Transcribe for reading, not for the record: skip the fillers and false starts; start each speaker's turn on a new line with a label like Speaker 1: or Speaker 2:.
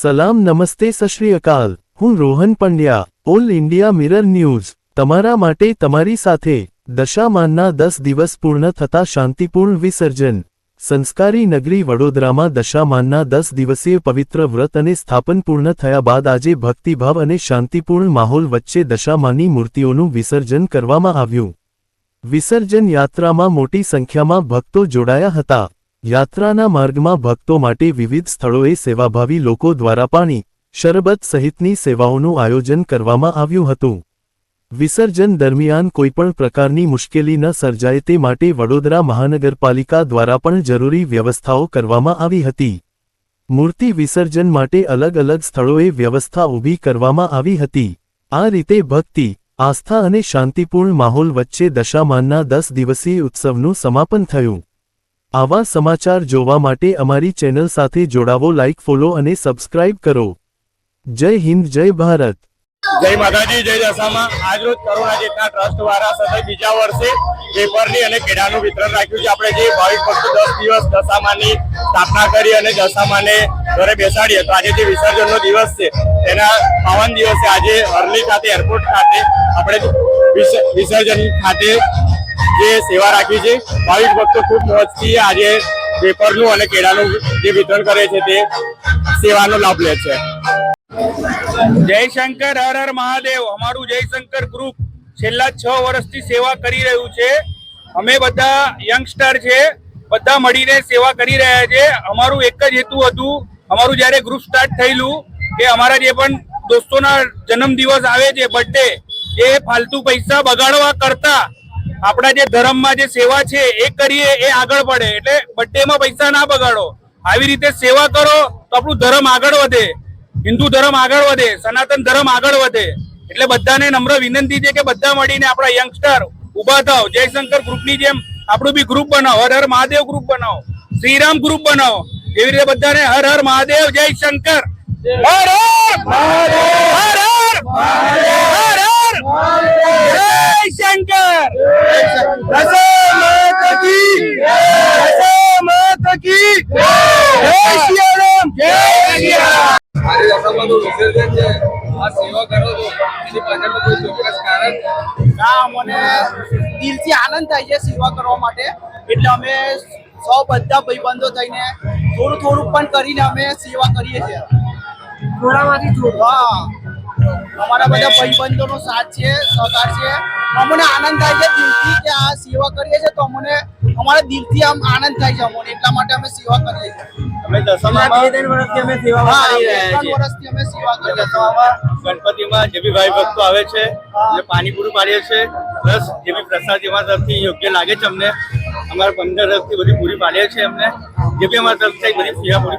Speaker 1: સલામ નમસ્તે સત શ્રી અકાલ। હું Rohan Pandya, all India mirror news તમારા માટે તમારી સાથે। દશામાનના 10 દિવસ પૂર્ણ થતા શાંતિપૂર્ણ વિસર્જન। સંસ્કારી નગરી વડોદરામાં દશામાનના 10 દિવસીય પવિત્ર વ્રત અને સ્થાપન પૂર્ણ થયા બાદ આજે ભક્તિભાવ અને શાંતિપૂર્ણ માહોલ વચ્ચે દશામાની મૂર્તિઓનું વિસર્જન કરવામાં આવ્યું। વિસર્જન યાત્રામાં મોટી સંખ્યામાં ભક્તો જોડાયા હતા। યાત્રાના માર્ગમાં ભક્તો માટે વિવિધ સ્થળોએ સેવાભાવી લોકો દ્વારા પાણી, શરબત સહિતની સેવાઓનું આયોજન કરવામાં આવ્યું હતું। વિસર્જન દરમિયાન કોઈપણ પ્રકારની મુશ્કેલી ન સર્જાય તે માટે વડોદરા મહાનગરપાલિકા દ્વારા પણ જરૂરી વ્યવસ્થાઓ કરવામાં આવી હતી। મૂર્તિ વિસર્જન માટે અલગ અલગ સ્થળોએ વ્યવસ્થા ઊભી કરવામાં આવી હતી। આ રીતે ભક્તિ, આસ્થા અને શાંતિપૂર્ણ માહોલ વચ્ચે દશામાનના 10 દિવસીય ઉત્સવનું સમાપન થયું। આવા સમાચાર જોવા માટે અમારી ચેનલ સાથે જોડાવો, લાઇક, ફોલો અને સબસ્ક્રાઇબ કરો। જય હિન્દ, જય ભારત।
Speaker 2: જય માતાજી, જય દશામાં। આજરોજ કરુણા ચેતના ટ્રસ્ટ દ્વારા સતત બીજા વર્ષે પેપરની અને કેળાનું વિતરણ રાખ્યું છે। આપણે જે ભાવિક ભક્તો 10 દિવસ દશામાની સ્થાપના કરી અને દશામાને ઘરે બેસાડીએ તો આજે જે વિસર્જનનો દિવસ છે તેના પાવન દિવસે આજે હરલી ખાતે એરપોર્ટ ખાતે આપણે વિસર્જન ખાતે જે સેવા રાખી છે। ભાવિક ભક્તો ખૂબ મોજથી આજે પેપરનું અને કેળાનું જે વિતરણ કરે છે તે સેવાનો લાભ લે છે।
Speaker 3: જય શંકર, હર હર મહાદેવ। અમારું જય શંકર ગ્રુપ છેલ્લા 6 વર્ષથી સેવા કરી રહ્યું છે। અમે બધા યંગસ્ટર છે, બધા મળીને સેવા કરી રહ્યા છે। અમારું એક જ હેતુ હતું, અમારું જ્યારે ગ્રુપ સ્ટાર્ટ થયેલું કે અમારા જે પણ દોસ્તોના જન્મદિવસ આવે છે, બર્થડે, એ ફાલતુ પૈસા બગાડવા કરતા આપણા જે ધર્મમાં જે સેવા છે એ કરીએ, એ આગળ પડે। એટલે બર્થડેમાં પૈસા ના બગાડો, આવી રીતે સેવા કરો તો આપણું ધર્મ આગળ વધે, હિન્દુ ધર્મ આગળ વધે, સનાતન ધર્મ આગળ વધે। એટલે બધાને નમ્ર વિનંતી છે કે બધા મળીને આપણા યંગસ્ટર ઉભા થાવ, જયશંકર ગ્રુપની જેમ આપણું બી ગ્રુપ બનાવો, હર હર મહાદેવ ગ્રુપ બનાવો, શ્રીરામ ગ્રુપ બનાવો। એવી રીતે બધાને હર હર મહાદેવ, જય શંકર, હર હર મહાદેવ, હર હર મહાદેવ, હર હર મહાદેવ, જય શંકર, દશામાતા કી જય, દશામાતા કી જય, જય શ્રી રામ, જય શ્રી રામ।
Speaker 4: આજે દશામાનું વિસર્જન છે, આ સેવા કરો છો એની પાછળનું કોઈ ચોક્કસ કારણ?
Speaker 5: મને દિલથી આનંદ થાય છે સેવા કરવા માટે। એટલે અમે સૌ બધા ભાઈબંધો થઈને થોડું થોડું પણ કરીને અમે સેવા કરીએ છીએ। થોડામાંથી થોડું, હા, અમારા બધા ભાઈબંધોનો સાથ છે, સહકાર છે। અમને આનંદ થાય છે દિલથી કે આ સેવા કરીએ છીએ, તો અમને અમારા દિલથી આમ આનંદ થાય છે અમને, એટલા માટે અમે સેવા કરીએ છીએ।
Speaker 2: અમે દશામામાં 3 વર્ષથી અમે સેવા કરી રહ્યા છીએ।
Speaker 5: 3 વર્ષથી અમે સેવા કરીએ છીએ।
Speaker 2: દશામામાં ગણપતિમાં જે બી ભાઈ ભક્તો આવે છે જે પાણી પૂરું પાડીએ છીએ, પ્લસ જે બી પ્રસાદ એમાં તરફથી યોગ્ય લાગે છે અમને, અમારા 15 તરફથી બધી પૂરી પાડીએ છીએ। અમને જે બી અમારા તરફથી બધી સેવા પૂરી